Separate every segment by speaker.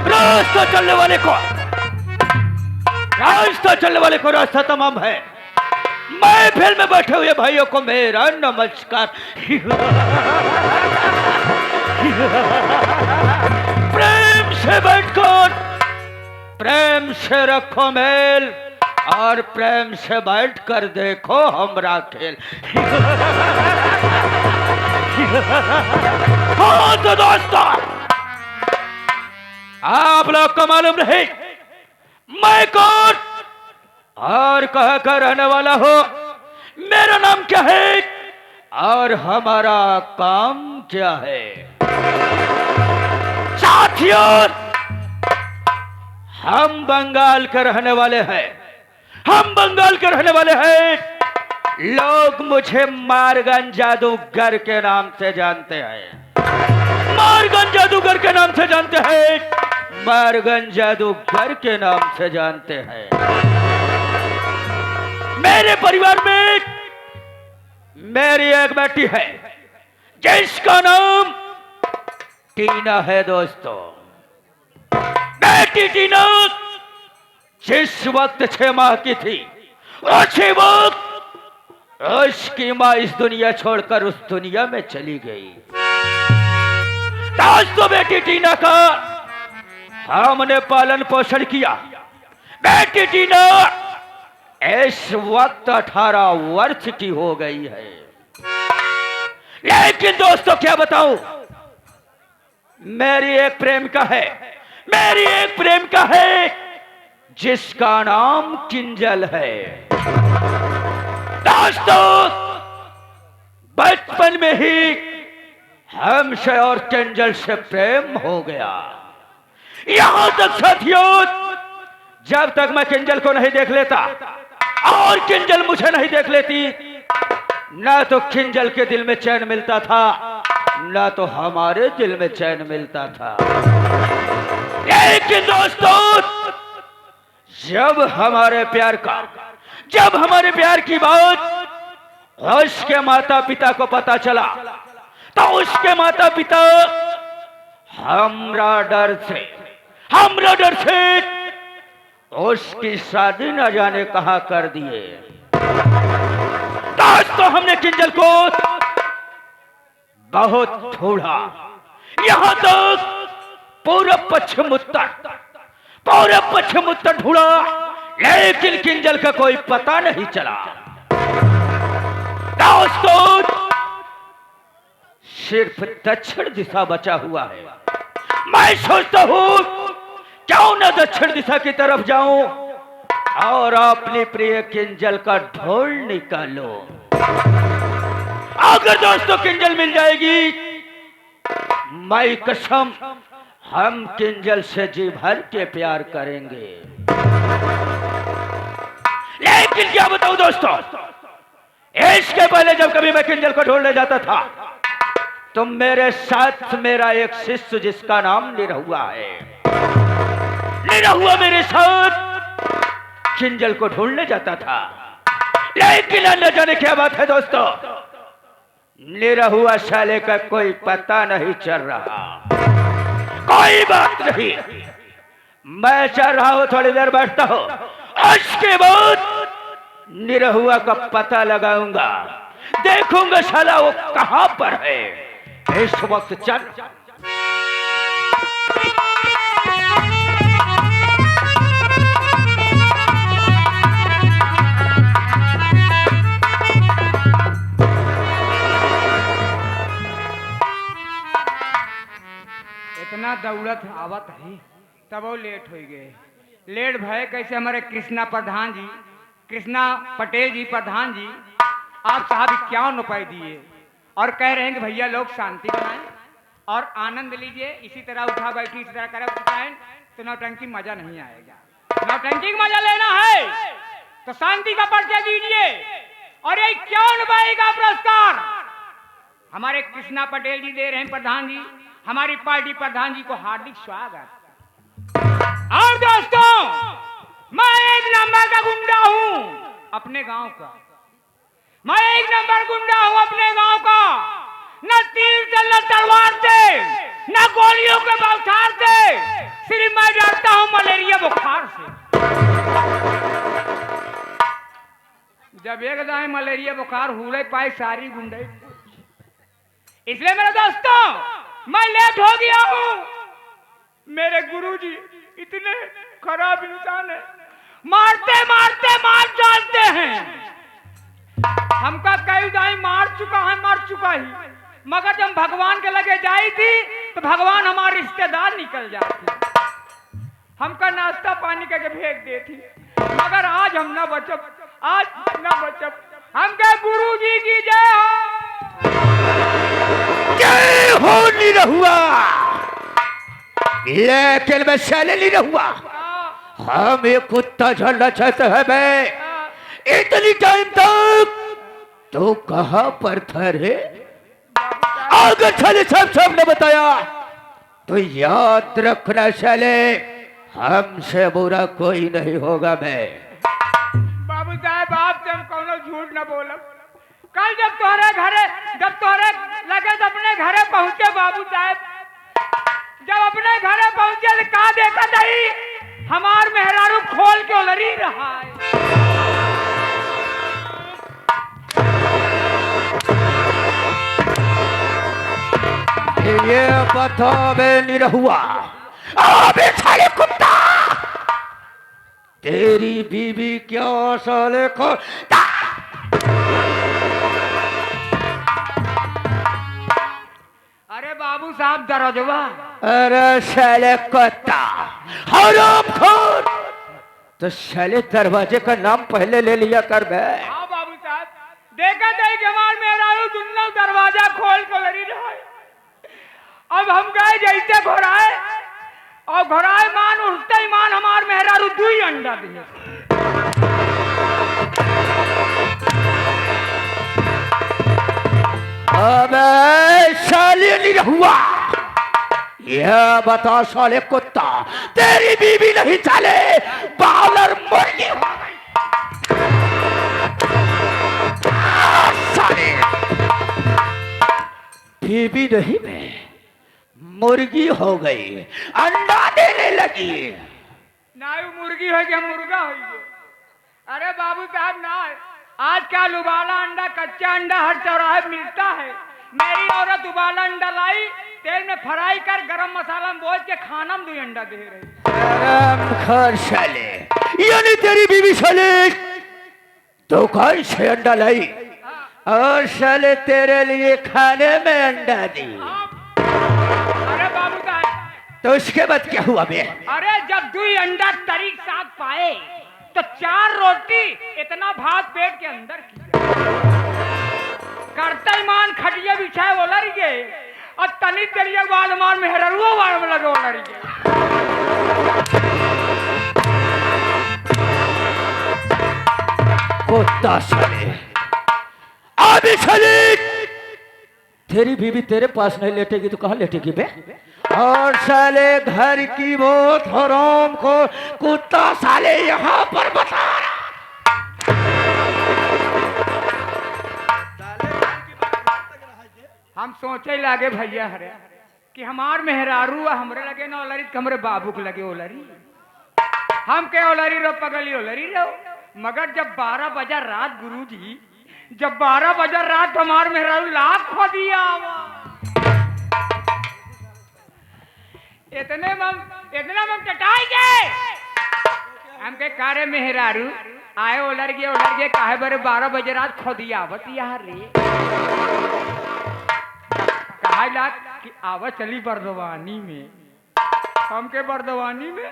Speaker 1: रास्ता चलने वाले को रास्ता तमाम है। महफिल में बैठे हुए भाइयों को मेरा नमस्कार। प्रेम से बैठकर प्रेम से रखो मेल और प्रेम से बैठकर देखो हमरा खेल। हाँ तो दोस्तों, आप लोग को मालूम नहीं मैं कौन और कहाँ का रहने वाला हो, मेरा नाम क्या है और हमारा काम क्या है। साथियों, हम बंगाल के रहने वाले हैं। लोग मुझे मारगन जादूगर के नाम से जानते हैं। मारगन जादूगर के नाम से जानते हैं। मेरे परिवार में मेरी एक बेटी है जिसका नाम टीना है। दोस्तों, बेटी टीना जिस वक्त 6 माह की थी, उसी वक्त उसकी माँ इस दुनिया छोड़कर उस दुनिया में चली गई। दोस्तों, बेटी टीना का हमने पालन पोषण किया। बेटी टीना इस वक्त 18 वर्ष की हो गई है। लेकिन दोस्तों, क्या बताऊं, मेरी एक प्रेमिका है जिसका नाम किंजल है। दोस्तों, बचपन में ही हमसे और किंजल से प्रेम हो गया। यहां तक साथियों, जब तक मैं किंजल को नहीं देख लेता और किंजल मुझे नहीं देख लेती, ना तो किंजल के दिल में चैन मिलता था, ना तो हमारे दिल में चैन मिलता था। लेकिन दोस्तों, जब हमारे प्यार की बात उसके माता पिता को पता चला, तो उसके माता पिता हमरा डर से उसकी शादी न जाने कहां कर दिए। दोस्तों, हमने किंजल को बहुत ढूंढा, यहां तक पूरा पश्चिम उत्तर ढूंढा, लेकिन किंजल का कोई पता नहीं चला। दोस्तों, सिर्फ दक्षिण दिशा बचा हुआ है। मैं सोचता हूं क्यों न दक्षिण दिशा की तरफ जाऊं और अपनी प्रिय किंजल का ढोल निकालो। अगर दोस्तों किंजल मिल जाएगी, मैं कसम, हम किंजल से जी भर के प्यार करेंगे। लेकिन क्या बताऊं दोस्तों, इसके पहले जब कभी मैं किंजल को ढूंढने जाता था, तो मेरे साथ मेरा एक शिष्य जिसका नाम निरहुआ है, निरहुआ मेरे साथ किंजल को ढूंढने जाता था। लेकिन न जाने क्या बात है दोस्तों, निरहुआ साले का कोई पता नहीं चल रहा। कोई बात नहीं, मैं चल रहा हूं, थोड़ी देर बैठता हूं, उसके बाद निरहुआ का पता लगाऊंगा, देखूंगा साला वो कहां पर है। इस वक्त चल।
Speaker 2: इतना दौड़त आवत है, तब वो लेट हो गए। लेट भय कैसे हमारे कृष्णा पटेल जी प्रधान जी, आप साहब 51 रुपए दिए और कह रहे हैं कि भैया लोग शांति बनाएं और आनंद लीजिए। इसी तरह उठा बैठी इसी तरह करे तो नौटंकी मजा नहीं आएगा। नौटंकी का मजा लेना है तो शांति का पर्चा दीजिए। और ये 51 रुपए का पुरस्कार हमारे कृष्णा पटेल जी दे रहे हैं प्रधान जी, हमारी पार्टी प्रधान जी को हार्दिक स्वागत। और दोस्तों, मैं एक नंबर का गुंडा हूं अपने गांव का। मैं एक नंबर गुंडा हूं अपने गांव का। न तीर से, न तलवार से, न गोलियों के बौछार से, सिर्फ मैं डरता हूं मलेरिया बुखार से। जब एक दाएं मलेरिया बुखार हुले पाए सारी गुंडे। इसलिए मेरे दोस्तों, मैं लेट हो गया हूं। मेरे गुरुजी इतने खराब इंसान है, मारते मारते मार डालते हैं। हमका कई दाई मार चुका है, मर चुका ही, मगर जब भगवान के लगे जाई थी तो भगवान हमारे रिश्तेदार निकल जाते। हमका नाश्ता पानी करके भेज देती, मगर आज हम ना बचब, आज ना बचब। हमका गुरुजी की जय हो।
Speaker 1: जय हो निरहुआ। लेकिन मैं शैले निरहुआ, हम एक कुत्ता झलना चाहते हैं। मैं इतनी टाइम तक तो कहां पर था रे? अगर छले सब ने बताया तो याद रखना शैले, हमसे बुरा कोई नहीं होगा। मैं
Speaker 2: बाबू साहब आपसे हम कोनो झूठ न बोलब। कल जब तोहरे लगे तो अपने घरे पहुंचे बाबू साहब, जब अपने घरे पहुंचे तो का देखा नहीं, हमार मेहरारू खोल के उलरी रहा है।
Speaker 1: ये बता बे निरहुआ, अबे साले कुत्ता, तेरी बीबी क्या साले को
Speaker 2: अरे बाबू साहब दरोजवा।
Speaker 1: अरे साले कुत्ता हरामखोर, तो साले दरवाजे का नाम पहले ले लिया कर बे।
Speaker 2: हाँ बाबू साहब, देखा नहीं कि हमार मेहरारू दोनों दरवाजा खोल को लड़ी रहा है। अब हम गए जैसे घोराए, और घोराए मान उठते ही मान हमार मेहरारू 2 अंडा दिए।
Speaker 1: अबे साले निरहुआ, यह बता साले कुत्ता, तेरी बीबी नहीं साले बावलर मुर्गी हो गई। साले बीबी नहीं मैं मुर्गी हो गई, अंडा देने लगी।
Speaker 2: ना ही मुर्गी हो गया, मुर्गा हो गया। अरे बाबू साहब ना, आजकल उबाला अंडा, कच्चा अंडा हर चौराहे मिलता है। मेरी औरत उबाला अंडा लाई, तेल में फ्राई कर गरम मसाला में बोझ के खाना में 2 अंडा दे रही।
Speaker 1: साले, यानी तेरी बीवी साले दुकान से अंडा लाई और साले तेरे लिए खाने में अंडा दी।
Speaker 2: अरे बाबू साहब,
Speaker 1: तो उसके बाद क्या हुआ बे?
Speaker 2: अरे जब 2 अंडा तरीक साथ पाए तो 4 रोटी इतना भात पेट के अंदर की करते मान खटिया बिछाए ओलर गए, और तनी तेरिया बाद मार मेहरुआ वाड़ में लगे ओलर गए।
Speaker 1: कुत्ता साले, अभी साले तेरी बीवी तेरे पास नहीं लेटेगी तो कहाँ लेटेगी बे? और साले घर की बहुत हराम को कुत्ता साले यहाँ पर बता रहा।
Speaker 2: हम सोचे लागे भैया हरे कि हमार मेहरारू हमरे लगे ना ओलरी, हमरे बाबू के लगे ओलरी। हम के ओलरी रो पगली ओलरी रो, मगर जब 12 बजा रात गुरुजी, जब 12 बजा रात हमार मेहरारू लाख खो दिया। इतने मम टटाई गए। हम के कारे मेहरारू आए ओलर गए काहे बरे 12 बजे रात खो दिया आवत यार रे। कहा ला कि आवा चली बर्दवानी में। हम के बर्दवानी में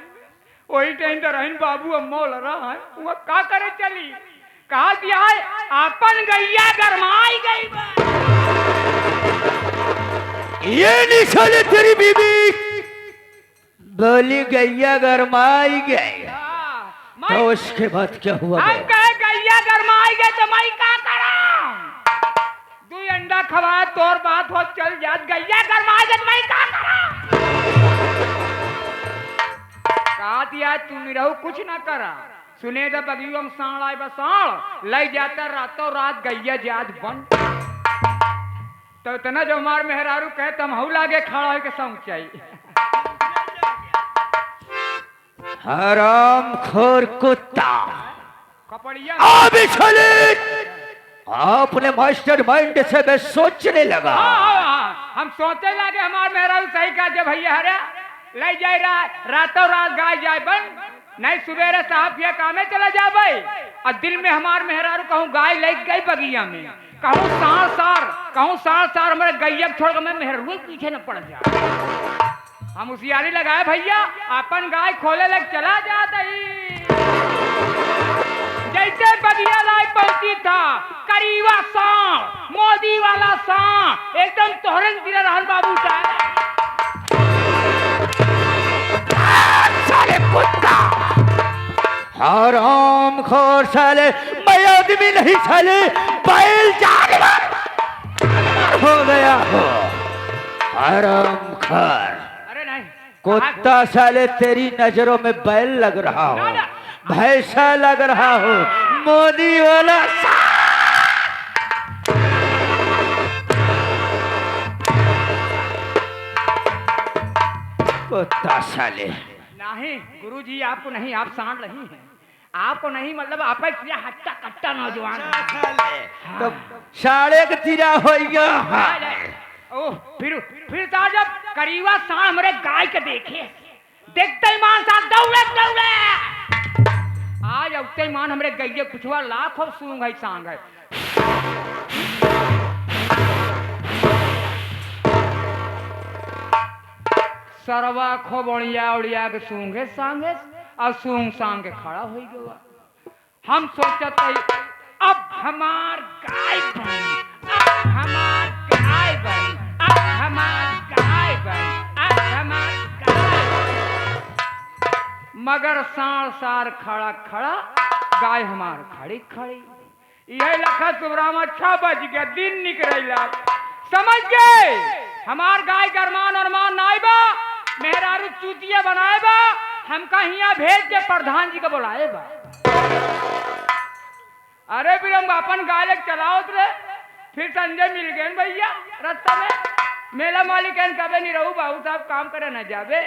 Speaker 2: वही टाइम तो रहन बाबू अम्मा लड़ा है, वो का करे चली। कहा दिया है अपन गैया गरमाई गई बा।
Speaker 1: ये निशाने तेरी बीबी बोली गैया गरमाई गई, तो उसके बाद क्या हुआ?
Speaker 2: हम कहे गैया गरमाई गई तो मैं का करा? 2 अंडा खवाए तोर बात हो चल जात, गैया गरमाई गई तो मैं का करा? बात याद तू नहीं रहू कुछ ना करा सुने द बगियो हम साण आए बसाण लई जाता रातों रात गैया जात बन तो इतना जो हमार मेहरारू कहे तम हऊ लागे खड़ा है के ऊंचाई
Speaker 1: हराम खोर कुत्ता
Speaker 2: कपड़िया
Speaker 1: अभी चले अपने मास्टर माइंड से मैं सोचने लगा।
Speaker 2: हम सोचने लगे हमार मेहरारू सही कहा जब भैया हरे ले जाए रातों रात गाय जाए बन नहीं सवेरे साहब ये कामे चला जाबे और दिल में हमार मेहरारू कहूँ गाय ले गई बगिया में कहूँ सार सार हमारे गैया छोड़ कर मैं मेहरारू पीछे न पड़ जा हम उसियारी लगाए भैया अपन गाय खोले लग चला जाता ही जैसे बगिया लाए पहुंची था करीवा सांड मोदी वाला सांड एकदम तोहरन गिरा रहल बाबू
Speaker 1: साले कुत्ता हराम खोर साले मैं आदमी नहीं साले बैल जानवर हो गया हो हराम खोर
Speaker 2: अरे नहीं
Speaker 1: कुत्ता साले तेरी नजरों में बैल लग रहा हो भैंसा लग रहा हो मोदी वाला कुत्ता साले
Speaker 2: नहीं गुरुजी आपको नहीं आप सांड नहीं हैं आपको नहीं मतलब आप हट्टा कट्टा नौजवान
Speaker 1: तो साढ़े के तीरा हो गया
Speaker 2: ओह फिर था जब करीबा सांड हमारे गाय के देखे देखते ही मान साथ दौड़े आज उगते मान हमारे गैये कुछवा लाख हो सूंग है सांग है सरवा खो बढ़िया उड़िया के सूंगे सांगे और सूंग सांगे खड़ा हो गया हम सोचते अब हमार गाय बन अब हमार गाय बन अब हमार गाय बन अब हमार गाय मगर सार सार खड़ा खड़ा गाय हमार खड़ी खड़ी यही लखा सुबराम अच्छा बज गया दिन निकल समझ गए हमार गाय गरमान और मान नाइबा मेहरारू चूतिया बनाए बा हमका हिया भेज के प्रधान जी को बुलाए बा अरे फिर हम अपन गाय लेके चलाओ रे फिर संजय मिल गए भैया रास्ता में मेला मालिक कभी नहीं रहू बाबू साहब काम करे न जावे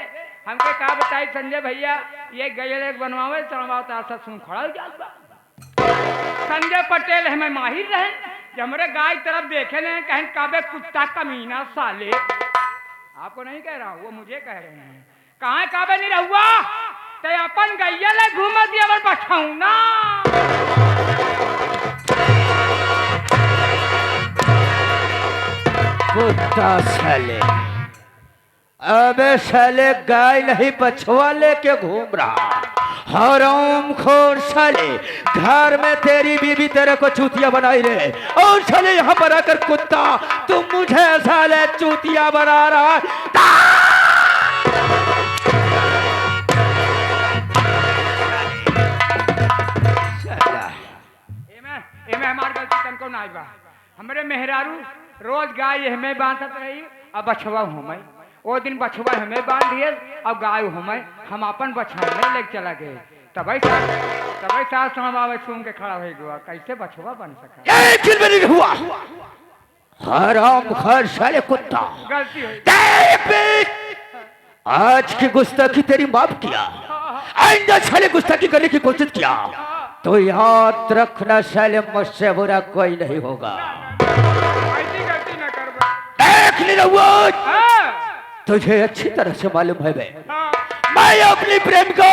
Speaker 2: हमके कहा बताई संजय भैया ये गैया लेके बनवावे चढ़वाओ तो सुन खड़ा हो जाता संजय पटेल हमें माहिर रहे जब हमारे गाय तरफ देखे नहीं कहें काबे कुत्ता कमीना साले आपको नहीं कह रहा हूँ वो मुझे कह रहे हैं कहाँ काबे नहीं रहुआ तो अपन गैया ले घूम दिया बन बचाऊ ना
Speaker 1: कुत्ता साले अबे साले गाय नहीं बछवा लेके घूम रहा हराम खोर साले घर में तेरी बीवी तेरे को चूतिया बनाई रे और साले यहाँ पर आकर कुत्ता तुम मुझे साले चूतिया बना रहा
Speaker 2: एमे हमार गलती तनको नाई बा हमरे मेहरारू रोज गाय हमें बांधत रही अब बछवा हमें वो दिन बछवा हमें बांध दिए अब गाय हमें हम अपन बछवा में लेके चला गए तभी सास समावे सुन के खड़ा हो गया कैसे बछवा बन सका
Speaker 1: एक दिन में नहीं हुआ हराम खोर साले कुत्ता
Speaker 2: गलती हुई
Speaker 1: आज की गुस्ताखी तेरी माफ किया आइंदा साले गुस्ताखी करने की कोशिश किया तो याद रखना साले मुझसे बुरा कोई नहीं होगा
Speaker 2: ऐसी गलती न कर
Speaker 1: देख ले तुझे अच्छी तरह से मालूम है मैं अपनी प्रेम को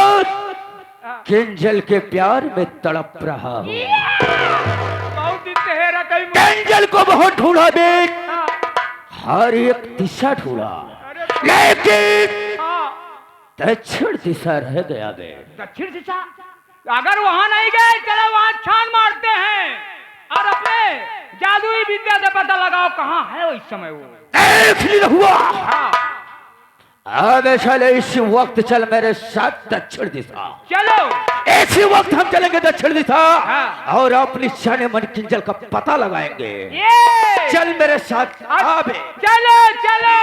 Speaker 1: किंजल के प्यार में तड़प रहा हूँ
Speaker 2: बहुत दिन से हेरा कहीं
Speaker 1: किंजल को बहुत ढूंढा देख हर एक दिशा ढूंढा लेकिन दक्षिण दिशा रह गया बे
Speaker 2: दक्षिण दिशा अगर वहां नहीं गए चलो वहां छान मारते हैं और अपने जादुई विद्या से पता लगाओ कहाँ है वो इस समय वो
Speaker 1: देख लिया हुआ अब चले इसी वक्त चल मेरे साथ दक्षिण दिशा
Speaker 2: चलो
Speaker 1: इसी वक्त हम चलेंगे दक्षिण दिशा और अपनी जाने मन किंजल का पता लगाएंगे
Speaker 2: ये
Speaker 1: चल मेरे साथ आबे
Speaker 2: चलो चलो